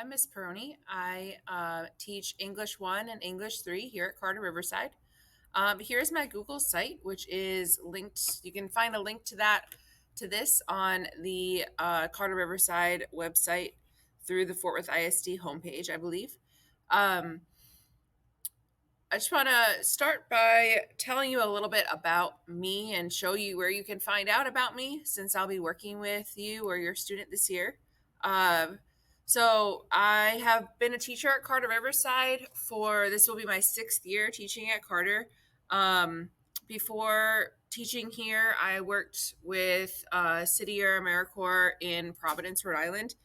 I'm Miss Perrone. I teach English 1 and English 3 here at Carter Riverside. Here's my Google site, which is linked. You can find a link to this on the Carter Riverside website through the Fort Worth ISD homepage, I believe. Um, I just want to start by telling you a little bit about me and show you where you can find out about me since I'll be working with you or your student this year. Um, so, I have been a teacher at Carter Riverside for this will be my 6th year teaching at Carter. Before teaching here, I worked with City or AmeriCorps in Providence, Rhode Island,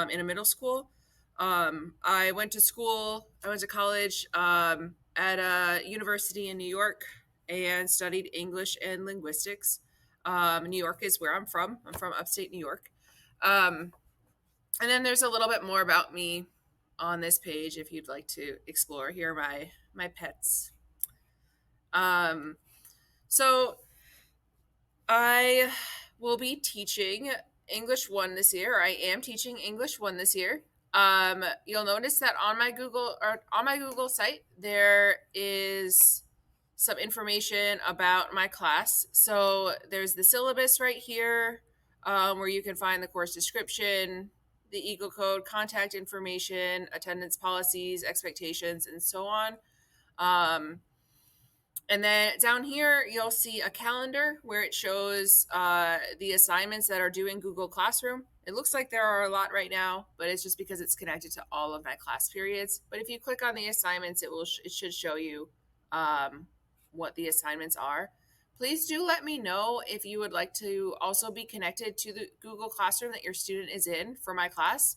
in a middle school. I went to school, I went to college at a university in New York and studied English and linguistics. New York is where I'm from. I'm from upstate New York. Um, and then there's a little bit more about me on this page if you'd like to explore. Here are my pets. Um, so I will be teaching English 1 this year. I am teaching English 1 this year. You'll notice that on my Google site there is some information about my class. So there's the syllabus right here, where you can find the course description, the Eagle Code, contact information, attendance policies, expectations, and so on. And then down here, you'll see a calendar where it shows the assignments that are due in Google Classroom. It looks like there are a lot right now, but it's just because it's connected to all of my class periods. But if you click on the assignments, it should show you what the assignments are. Please do let me know if you would like to also be connected to the Google Classroom that your student is in for my class.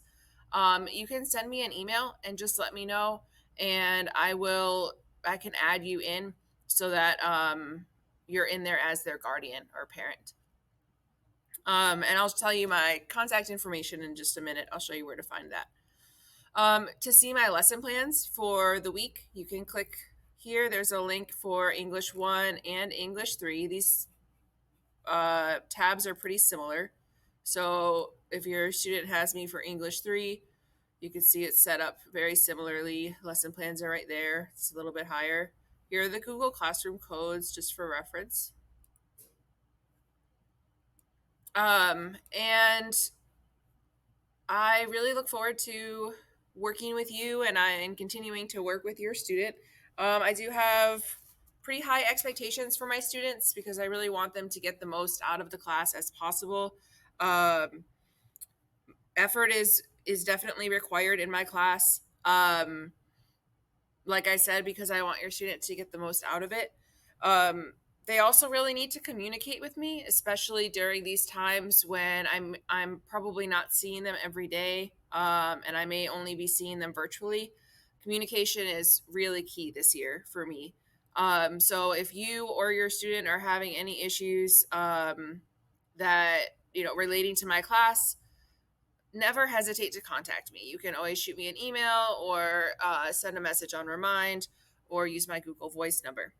You can send me an email and just let me know, and I can add you in so that you're in there as their guardian or parent. And I'll tell you my contact information in just a minute. I'll show you where to find that. To see my lesson plans for the week, you can click here. There's a link for English 1 and English 3. These tabs are pretty similar. So if your student has me for English 3, you can see it's set up very similarly. Lesson plans are right there. It's a little bit higher. Here are the Google Classroom codes just for reference. And I really look forward to working with you and continuing to work with your student. I do have pretty high expectations for my students because I really want them to get the most out of the class as possible. Effort is definitely required in my class. Like I said, because I want your student to get the most out of it. They also really need to communicate with me, especially during these times when I'm probably not seeing them every day, and I may only be seeing them virtually. Communication is really key this year for me. So if you or your student are having any issues that relating to my class, never hesitate to contact me. You can always shoot me an email or send a message on Remind or use my Google Voice number.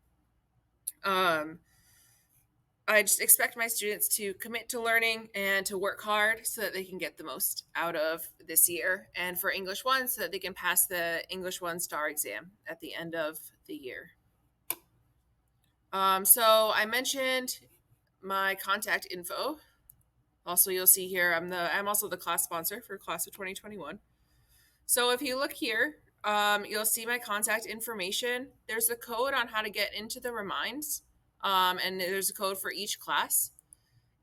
I just expect my students to commit to learning and to work hard so that they can get the most out of this year. And for English 1, so that they can pass the English 1 STAR exam at the end of the year. So I mentioned my contact info. Also, you'll see here I'm also the class sponsor for class of 2021. So if you look here, you'll see my contact information. There's a code on how to get into the Reminds, and there's a code for each class.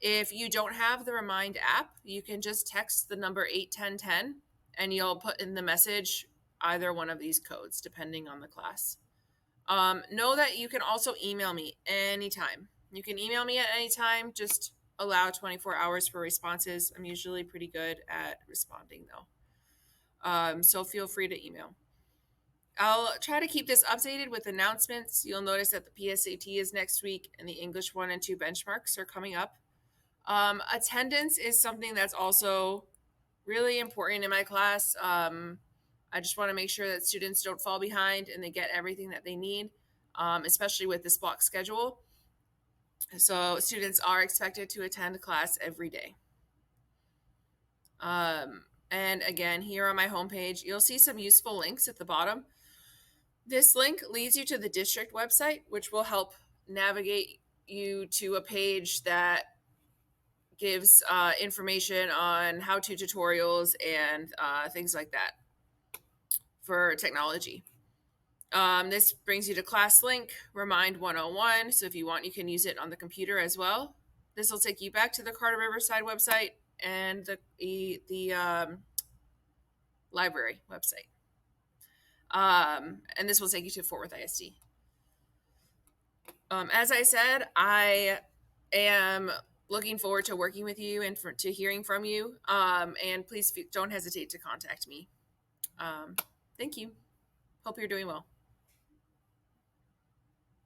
If you don't have the Remind app, you can just text the number 81010, and you'll put in the message either one of these codes, depending on the class. Know that you can also email me anytime. You can email me at any time. Just allow 24 hours for responses. I'm usually pretty good at responding, though. So feel free to email. I'll try to keep this updated with announcements. You'll notice that the PSAT is next week and the English 1 and 2 benchmarks are coming up. Attendance is something that's also really important in my class. I just want to make sure that students don't fall behind and they get everything that they need, especially with this block schedule. So students are expected to attend class every day. And again, here on my homepage, you'll see some useful links at the bottom. This link leads you to the district website, which will help navigate you to a page that gives information on how-to tutorials and things like that for technology. This brings you to class link, Remind 101. So if you want, you can use it on the computer as well. This will take you back to the Carter Riverside website and the library website. And this will take you to Fort Worth ISD. As I said, I am looking forward to working with you and to hearing from you. And please don't hesitate to contact me. Thank you. Hope you're doing well.